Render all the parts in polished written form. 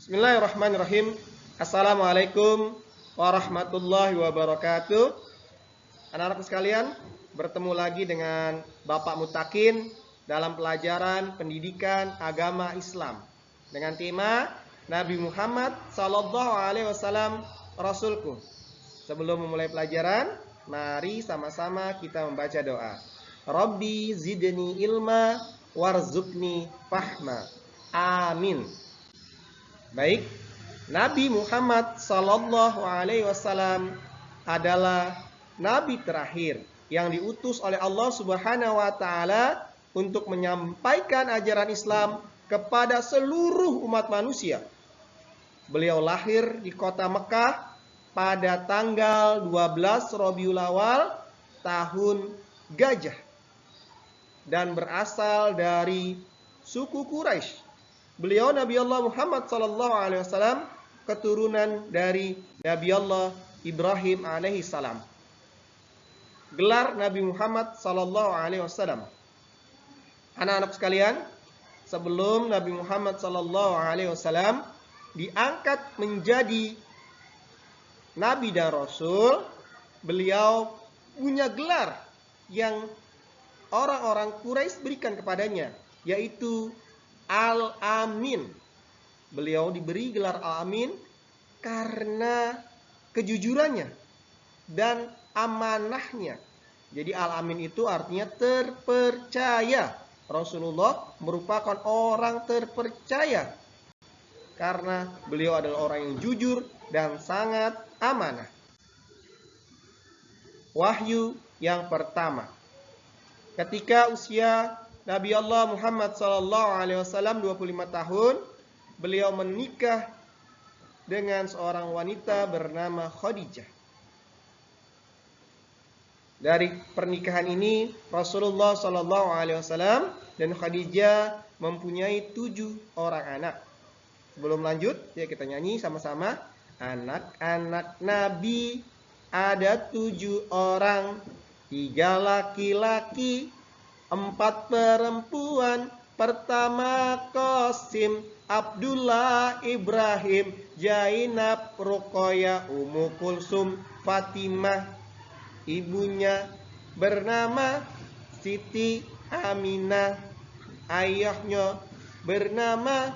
Bismillahirrahmanirrahim. Assalamualaikum warahmatullahi wabarakatuh. Anak-anakku sekalian, bertemu lagi dengan Bapak Mutakin dalam pelajaran pendidikan agama Islam dengan tema Nabi Muhammad Sallallahu Alaihi Wasallam Rasulku. Sebelum memulai pelajaran, mari sama-sama kita membaca doa. Rabbi zidni ilma warzuqni fahma. Amin. Baik, Nabi Muhammad Sallallahu Alaihi Wasallam adalah Nabi terakhir yang diutus oleh Allah Subhanahu Wa Taala untuk menyampaikan ajaran Islam kepada seluruh umat manusia. Beliau lahir di kota Mekah pada tanggal 12 Rabiul Awal tahun Gajah dan berasal dari suku Quraisy. Beliau Nabi Allah Muhammad sallallahu alaihi wasallam keturunan dari Nabi Allah Ibrahim alaihi salam. Gelar Nabi Muhammad sallallahu alaihi wasallam. Anak-anak sekalian, sebelum Nabi Muhammad sallallahu alaihi wasallam diangkat menjadi nabi dan rasul, beliau punya gelar yang orang-orang Quraisy berikan kepadanya, yaitu Al-Amin. Beliau diberi gelar Al-Amin karena kejujurannya dan amanahnya. Jadi Al-Amin itu artinya terpercaya. Rasulullah merupakan orang terpercaya karena beliau adalah orang yang jujur dan sangat amanah. Wahyu yang pertama. Ketika usia Nabi Allah Muhammad sallallahu alaihi wasallam 25 tahun, beliau menikah dengan seorang wanita bernama Khadijah. Dari pernikahan ini, Rasulullah sallallahu alaihi wasallam dan Khadijah mempunyai 7 orang anak. Sebelum lanjut, ya kita nyanyi sama-sama. Anak-anak Nabi ada 7 orang, 3 laki-laki, 4 perempuan. Pertama Qasim, Abdullah, Ibrahim, Zainab, Ruqayyah, Ummu Kulsum, Fatimah. Ibunya bernama Siti Aminah. Ayahnya bernama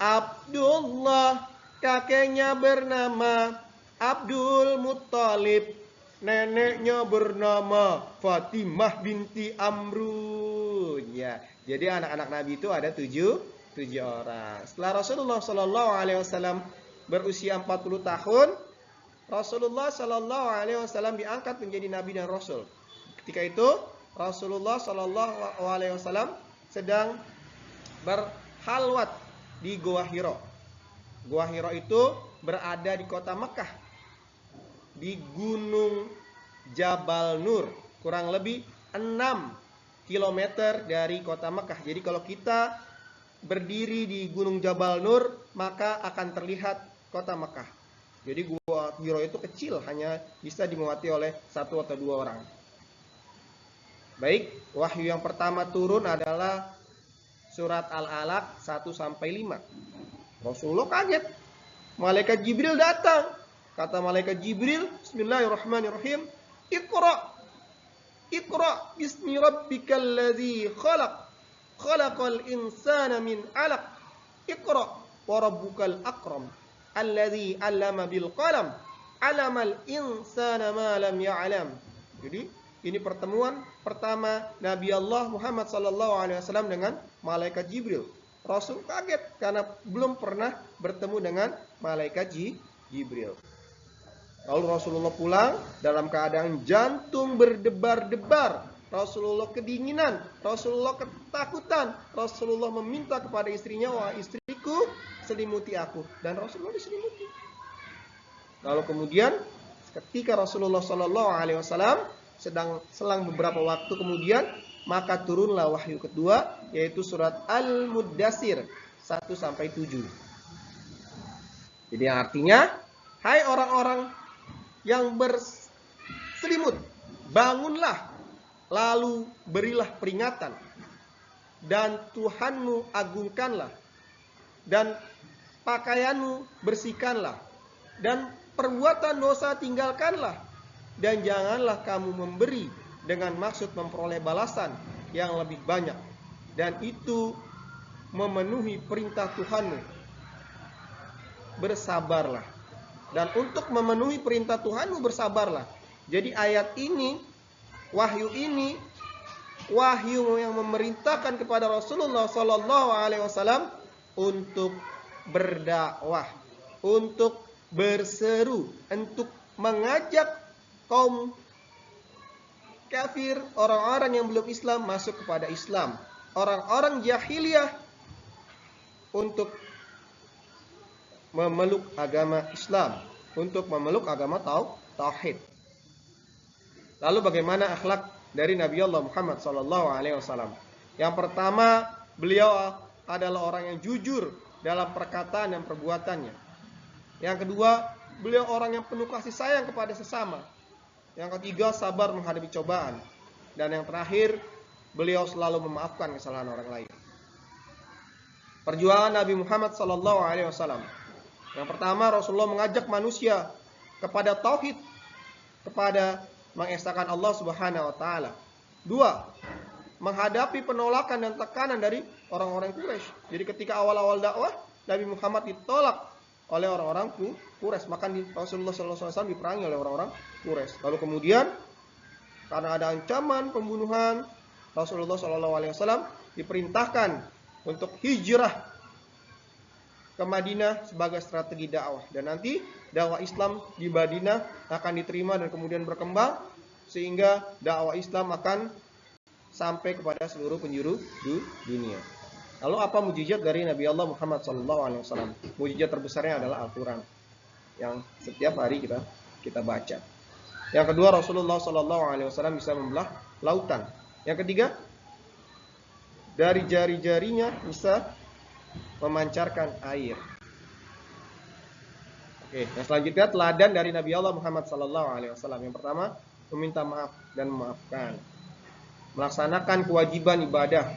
Abdullah. Kakeknya bernama Abdul Muttalib. Neneknya bernama Fatimah binti Amrun. Ya, jadi anak-anak Nabi itu ada 7 orang. Setelah Rasulullah Sallallahu Alaihi Wasallam berusia 40 tahun, Rasulullah Sallallahu Alaihi Wasallam diangkat menjadi Nabi dan Rasul. Ketika itu Rasulullah Sallallahu Alaihi Wasallam sedang berhalwat di Gua Hiro. Gua Hiro itu berada di kota Mekah, di Gunung Jabal Nur, kurang lebih 6 km dari kota Mekah. Jadi kalau kita berdiri di Gunung Jabal Nur, maka akan terlihat kota Mekah. Jadi Gua Hiro itu kecil, hanya bisa dimuati oleh 1 atau 2 orang. Baik, wahyu yang pertama turun adalah surat Al-Alaq 1-5. Rasulullah kaget. Malaikat Jibril datang. Kata malaikat Jibril, Bismillahirrahmanirrahim, Iqra bismi rabbikal ladzi khalaq, khalaqal insana min 'alaq. Iqra wa rabbukal akram, alladzi 'allama bil qalam, 'allamal insana ma lam ya'lam. Jadi ini pertemuan pertama Nabi Allah Muhammad sallallahu alaihi wasallam dengan malaikat Jibril. Rasul kaget karena belum pernah bertemu dengan malaikat Jibril. Lalu Rasulullah pulang dalam keadaan jantung berdebar-debar. Rasulullah kedinginan, Rasulullah ketakutan. Rasulullah meminta kepada istrinya, wah istriku, selimuti aku. Dan Rasulullah diselimuti. Lalu kemudian ketika Rasulullah Shallallahu Alaihi Wasallam selang beberapa waktu kemudian, maka turunlah wahyu kedua, yaitu surat Al-Muddatsir 1-7. Jadi artinya, hai orang-orang yang berselimut, bangunlah, lalu berilah peringatan, dan Tuhanmu agungkanlah, dan pakaianmu bersihkanlah, dan perbuatan dosa tinggalkanlah, dan janganlah kamu memberi dengan maksud memperoleh balasan yang lebih banyak, dan itu memenuhi perintah Tuhanmu. Bersabarlah. Dan untuk memenuhi perintah Tuhanmu bersabarlah. Jadi ayat ini, wahyu yang memerintahkan kepada Rasulullah Sallallahu Alaihi Wasallam untuk berdakwah, untuk berseru, untuk mengajak kaum kafir, orang-orang yang belum Islam masuk kepada Islam, orang-orang jahiliyah untuk memeluk agama Islam, untuk memeluk agama tauhid. Lalu bagaimana akhlak dari Nabi Allah Muhammad SAW? Yang pertama, beliau adalah orang yang jujur dalam perkataan dan perbuatannya. Yang kedua, beliau orang yang penuh kasih sayang kepada sesama. Yang ketiga, sabar menghadapi cobaan. Dan yang terakhir, beliau selalu memaafkan kesalahan orang lain. Perjuangan Nabi Muhammad SAW. Yang pertama, Rasulullah mengajak manusia kepada tauhid, kepada mengesahkan Allah Subhanahu wa taala. 2, menghadapi penolakan dan tekanan dari orang-orang Quraisy. Jadi ketika awal-awal dakwah, Nabi Muhammad ditolak oleh orang-orang Quraisy, maka Rasulullah SAW diperangi oleh orang-orang Quraisy. Lalu kemudian karena ada ancaman pembunuhan, Rasulullah SAW diperintahkan untuk hijrah ke Madinah sebagai strategi dakwah, dan nanti dakwah Islam di Madinah akan diterima dan kemudian berkembang sehingga dakwah Islam akan sampai kepada seluruh penjuru dunia. Lalu apa mukjizat dari Nabi Allah Muhammad SAW? Mukjizat terbesarnya adalah Al-Quran yang setiap hari kita baca. Yang kedua, Rasulullah SAW bisa membelah lautan. Yang ketiga, dari jari-jarinya bisa memancarkan air. Oke, yang selanjutnya teladan dari Nabi Allah Muhammad SAW. Yang pertama, meminta maaf dan memaafkan, melaksanakan kewajiban ibadah,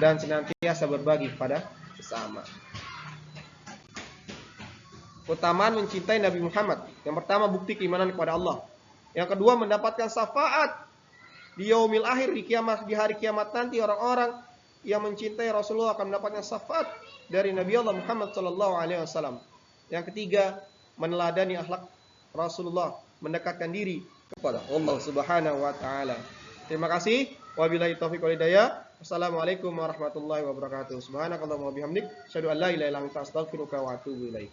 dan senantiasa berbagi kepada sesama. Keutamaan mencintai Nabi Muhammad. Yang pertama, bukti keimanan kepada Allah. Yang kedua, mendapatkan syafaat di yaumil akhir, di hari kiamat nanti. Orang-orang yang mencintai Rasulullah akan mendapatkan syafaat dari Nabi Allah Muhammad SAW. Yang ketiga, meneladani akhlak Rasulullah, mendekatkan diri kepada Allah Subhanahu wa taala. Terima kasih. Wabillahi taufiq wal hidayah. Wassalamualaikum warahmatullahi wabarakatuh. Subhanakallahumma wa bihamdik, asyhadu an la ilaha illa anta, astaghfiruka wa atubu ilaik.